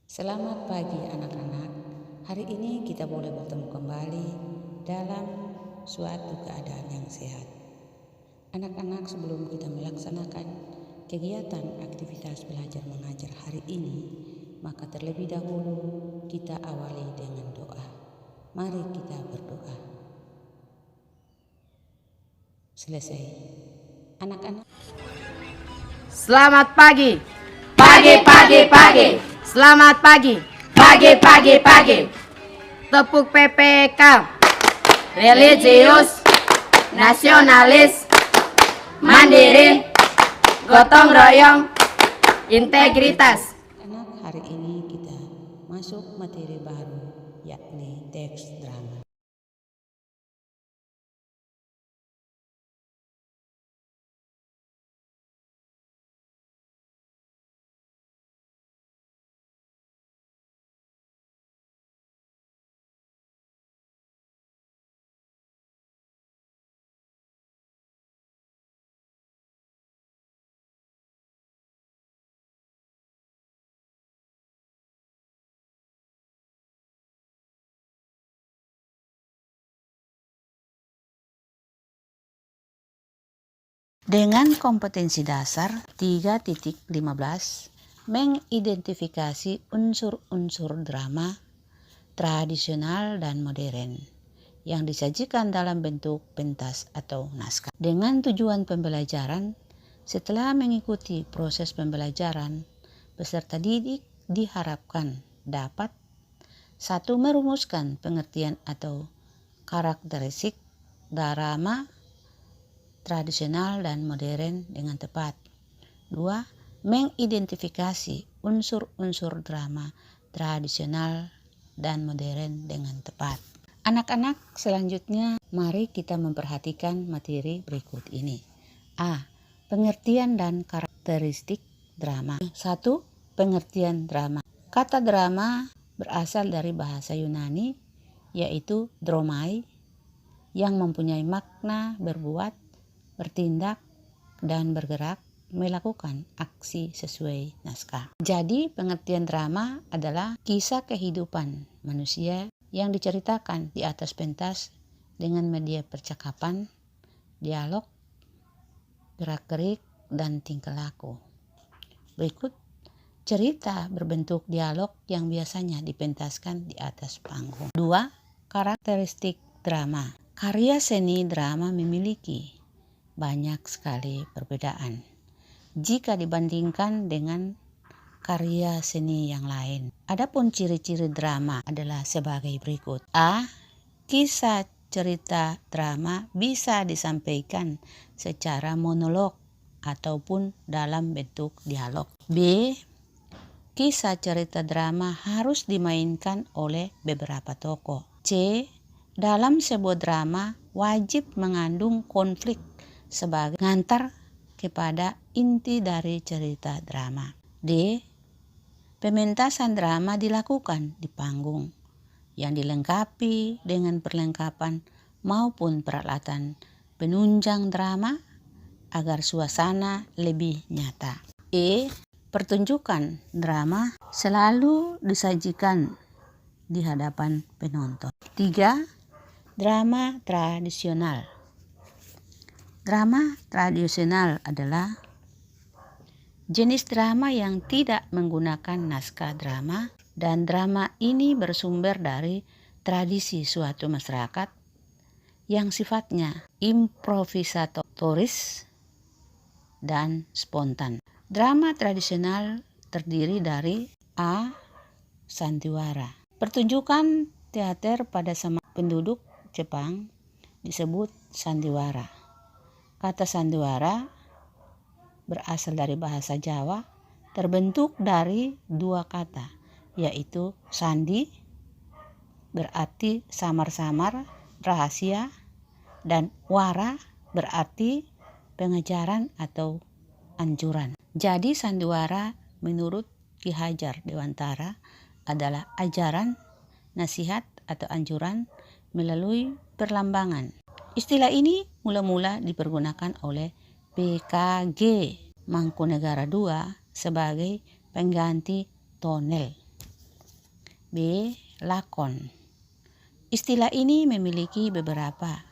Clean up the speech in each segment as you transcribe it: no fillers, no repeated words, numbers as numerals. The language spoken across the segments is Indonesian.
Selamat pagi anak-anak. Hari ini kita boleh bertemu kembali dalam suatu keadaan yang sehat. Anak-anak, sebelum kita melaksanakan kegiatan aktivitas belajar mengajar hari ini, maka terlebih dahulu kita awali dengan doa. Mari kita berdoa. Selesai. Anak-anak, Selamat pagi. Pagi. Selamat pagi. Pagi. Tepuk PPK. Religius, nasionalis, mandiri, gotong royong, integritas. anak, hari ini kita masuk materi baru, yakni teks drama. Dengan kompetensi dasar 3.15, mengidentifikasi unsur-unsur drama tradisional dan modern yang disajikan dalam bentuk pentas atau naskah. Dengan tujuan pembelajaran, setelah mengikuti proses pembelajaran, peserta didik diharapkan dapat 1. Merumuskan pengertian atau karakteristik drama tradisional dan modern dengan tepat. 2. Mengidentifikasi unsur-unsur drama tradisional dan modern dengan tepat. Anak-anak, selanjutnya mari kita memperhatikan materi berikut ini. A. Pengertian dan karakteristik drama. 1. Pengertian drama. Kata drama berasal dari bahasa Yunani, yaitu dromai, yang mempunyai makna berbuat, bertindak, dan bergerak, melakukan aksi sesuai naskah. Jadi pengertian drama adalah kisah kehidupan manusia yang diceritakan di atas pentas dengan media percakapan, dialog, gerak-gerik, dan tingkah laku. Berikut cerita berbentuk dialog yang biasanya dipentaskan di atas panggung. 2. Karakteristik drama. Karya seni drama memiliki banyak sekali perbedaan jika dibandingkan dengan karya seni yang lain. Adapun ciri-ciri drama adalah sebagai berikut. A. Kisah cerita drama bisa disampaikan secara monolog ataupun dalam bentuk dialog. B. Kisah cerita drama harus dimainkan oleh beberapa tokoh. C. Dalam sebuah drama wajib mengandung konflik sebagai pengantar kepada inti dari cerita drama. D. Pementasan drama dilakukan di panggung yang dilengkapi dengan perlengkapan maupun peralatan penunjang drama agar suasana lebih nyata. E. Pertunjukan drama selalu disajikan di hadapan penonton. 3. Drama tradisional. Drama tradisional adalah jenis drama yang tidak menggunakan naskah drama, dan drama ini bersumber dari tradisi suatu masyarakat yang sifatnya improvisatoris dan spontan. Drama tradisional terdiri dari A. Sandiwara. Pertunjukan teater pada zaman penduduk Jepang disebut sandiwara. Kata sandiwara berasal dari bahasa Jawa, terbentuk dari dua kata, yaitu sandi berarti samar-samar, rahasia, dan wara berarti pengajaran atau anjuran. Jadi sandiwara menurut Ki Hajar Dewantara adalah ajaran, nasihat, atau anjuran melalui perlambangan. Istilah ini mula-mula dipergunakan oleh PKG Mangkunegara II sebagai pengganti tonel. B. Lakon. Istilah ini memiliki beberapa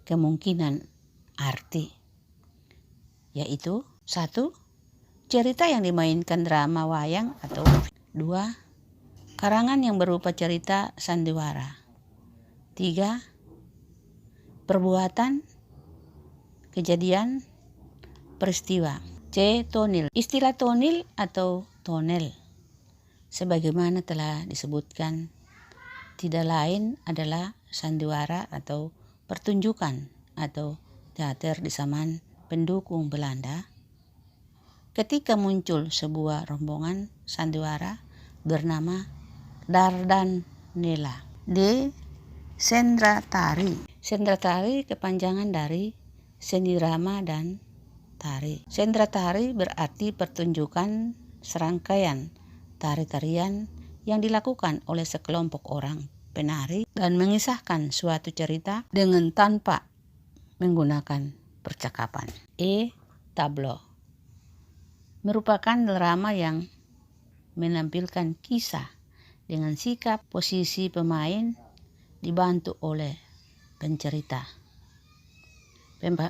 kemungkinan arti, yaitu 1. Cerita yang dimainkan drama wayang atau 2. Karangan yang berupa cerita sandiwara. 3. Perbuatan, kejadian, peristiwa. C. Tonil. Istilah tonil atau tonel, sebagaimana telah disebutkan, tidak lain adalah sandiwara atau pertunjukan atau teater di zaman pendukung Belanda ketika muncul sebuah rombongan sandiwara bernama Dardanella. D. Sendratari. Sendratari kepanjangan dari seni drama dan tari. Sendratari berarti pertunjukan serangkaian tari-tarian yang dilakukan oleh sekelompok orang penari dan mengisahkan suatu cerita dengan tanpa menggunakan percakapan. E. Tableau. Merupakan drama yang menampilkan kisah dengan sikap posisi pemain dibantu oleh pencerita.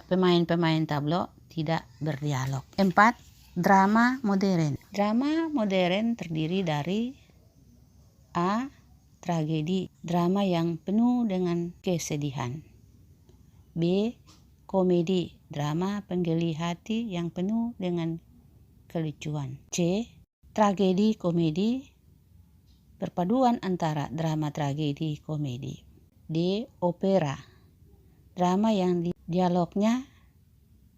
Pemain-pemain tableau tidak berdialog. 4. Drama modern. Drama modern terdiri dari A. Tragedi, drama yang penuh dengan kesedihan. B. Komedi, drama penggeli hati yang penuh dengan kelucuan. C. Tragedi komedi, perpaduan antara drama tragedi komedi. D. Opera, drama yang dialognya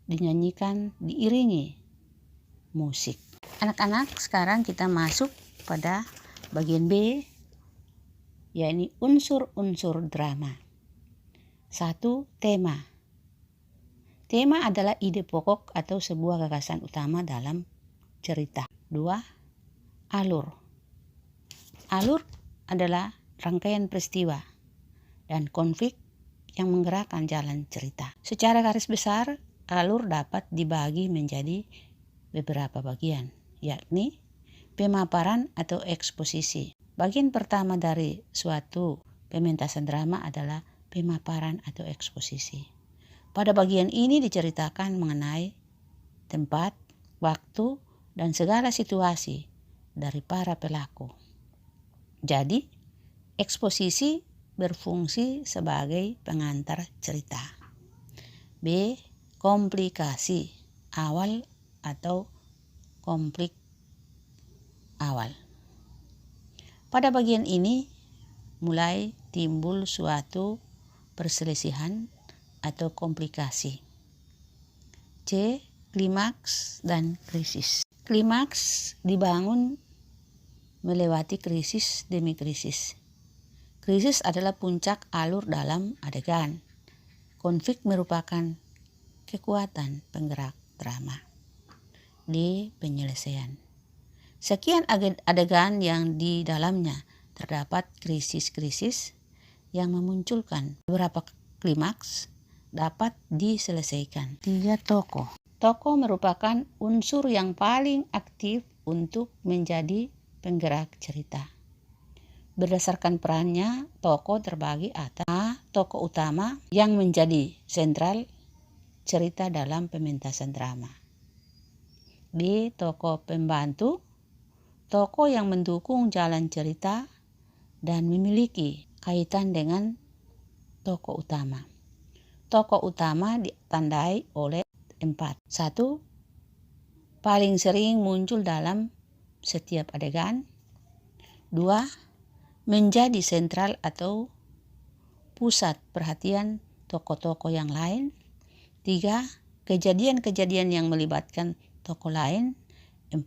dinyanyikan diiringi musik. Anak-anak, sekarang kita masuk pada bagian B, yakni unsur-unsur drama. 1. Tema. Tema adalah ide pokok atau sebuah gagasan utama dalam cerita. 2. Alur. Alur adalah rangkaian peristiwa dan konflik yang menggerakkan jalan cerita. Secara garis besar, alur dapat dibagi menjadi beberapa bagian, yakni pemaparan atau eksposisi. Bagian pertama dari suatu pementasan drama adalah pemaparan atau eksposisi. Pada bagian ini diceritakan mengenai tempat, waktu, dan segala situasi dari para pelaku. Jadi, eksposisi berfungsi sebagai pengantar cerita. B. Komplikasi awal atau konflik awal. Pada bagian ini mulai timbul suatu perselisihan atau komplikasi. C. Klimaks dan krisis. Klimaks dibangun melewati krisis demi krisis. Krisis adalah puncak alur dalam adegan. Konflik merupakan kekuatan penggerak drama. D. Penyelesaian. Sekian adegan yang di dalamnya terdapat krisis-krisis yang memunculkan beberapa klimaks dapat diselesaikan. 3. Tokoh. Tokoh merupakan unsur yang paling aktif untuk menjadi penggerak cerita. Berdasarkan perannya, tokoh terbagi atas A. Tokoh utama yang menjadi sentral cerita dalam pementasan drama. B. Tokoh pembantu, tokoh yang mendukung jalan cerita dan memiliki kaitan dengan tokoh utama. Tokoh utama ditandai oleh 4. 1. Paling sering muncul dalam setiap adegan. 2. Menjadi sentral atau pusat perhatian tokoh-tokoh yang lain. 3. Kejadian-kejadian yang melibatkan tokoh lain. 4.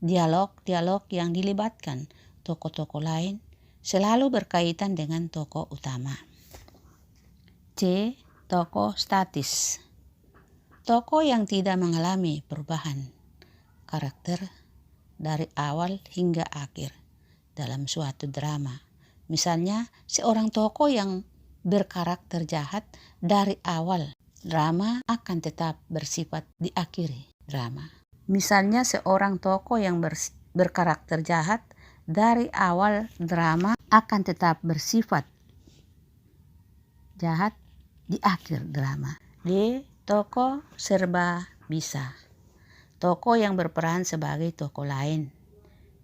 Dialog-dialog yang dilibatkan tokoh-tokoh lain selalu berkaitan dengan tokoh utama. C. Tokoh statis. Tokoh yang tidak mengalami perubahan karakter dari awal hingga akhir dalam suatu drama. Misalnya, seorang tokoh yang berkarakter jahat dari awal drama akan tetap bersifat di akhir drama. Misalnya, seorang tokoh yang berkarakter jahat dari awal drama akan tetap bersifat jahat di akhir drama. D. Tokoh serba bisa. Tokoh yang berperan sebagai tokoh lain.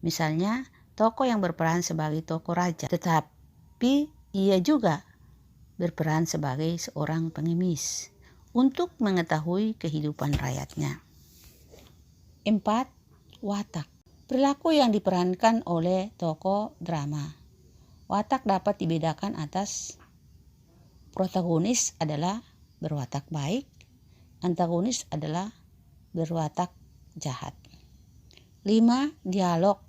Misalnya, tokoh yang berperan sebagai tokoh raja, tetapi ia juga berperan sebagai seorang pengemis untuk mengetahui kehidupan rakyatnya. 4. Watak. Perilaku yang diperankan oleh tokoh drama. Watak dapat dibedakan atas protagonis adalah berwatak baik, antagonis adalah berwatak jahat. 5. Dialog.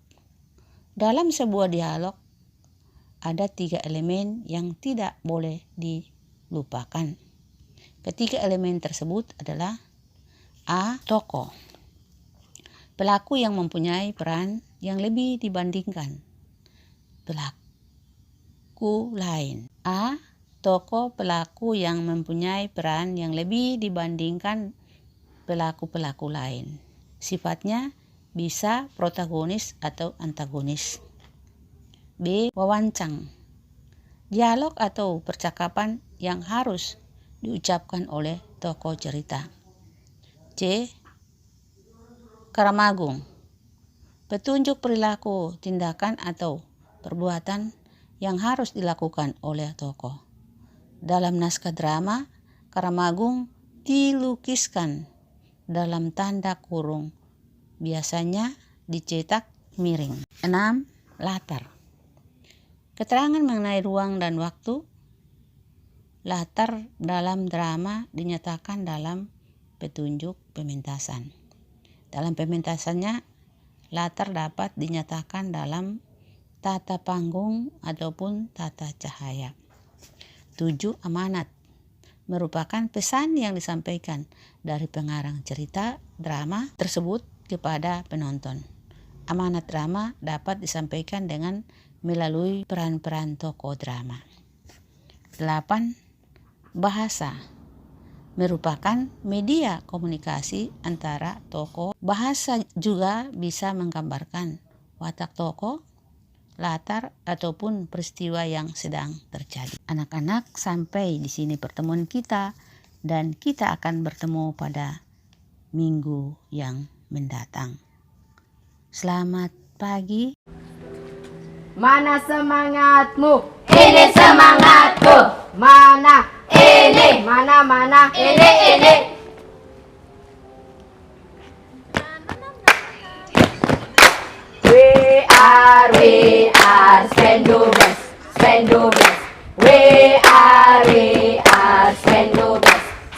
Dalam sebuah dialog ada 3 elemen yang tidak boleh dilupakan. Ketiga elemen tersebut adalah A. Tokoh. Pelaku yang mempunyai peran yang lebih dibandingkan pelaku lain. A. Tokoh pelaku yang mempunyai peran yang lebih dibandingkan pelaku-pelaku lain. Sifatnya bisa protagonis atau antagonis. B. Wawancang. Dialog atau percakapan yang harus diucapkan oleh tokoh cerita. C. Karamagung. Petunjuk perilaku, tindakan atau perbuatan yang harus dilakukan oleh tokoh. Dalam naskah drama, Karamagung dilukiskan dalam tanda kurung, biasanya dicetak miring. 6. Latar. Keterangan mengenai ruang dan waktu. Latar dalam drama dinyatakan dalam petunjuk pementasan. Dalam pementasannya, latar dapat dinyatakan dalam tata panggung ataupun tata cahaya. 7. Amanat. Merupakan pesan yang disampaikan dari pengarang cerita drama tersebut kepada penonton. Amanat drama dapat disampaikan dengan melalui peran-peran tokoh drama. 8. Bahasa. Merupakan media komunikasi antara tokoh. Bahasa juga bisa menggambarkan watak tokoh, latar, ataupun peristiwa yang sedang terjadi. Anak-anak, sampai di sini pertemuan kita dan kita akan bertemu pada minggu yang mendatang. Selamat pagi. Mana semangatmu? Ini semangatku. Mana? Ini. Mana? Ini. We are Spendubes. We are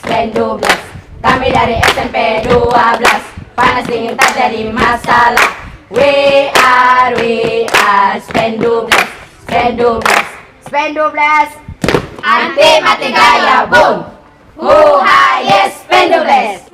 Spendubes. Kami dari SMP 12. Panas dingin tak jadi masalah. We are Spendubes. Anti mati gaya, boom. Who highest Spendubes?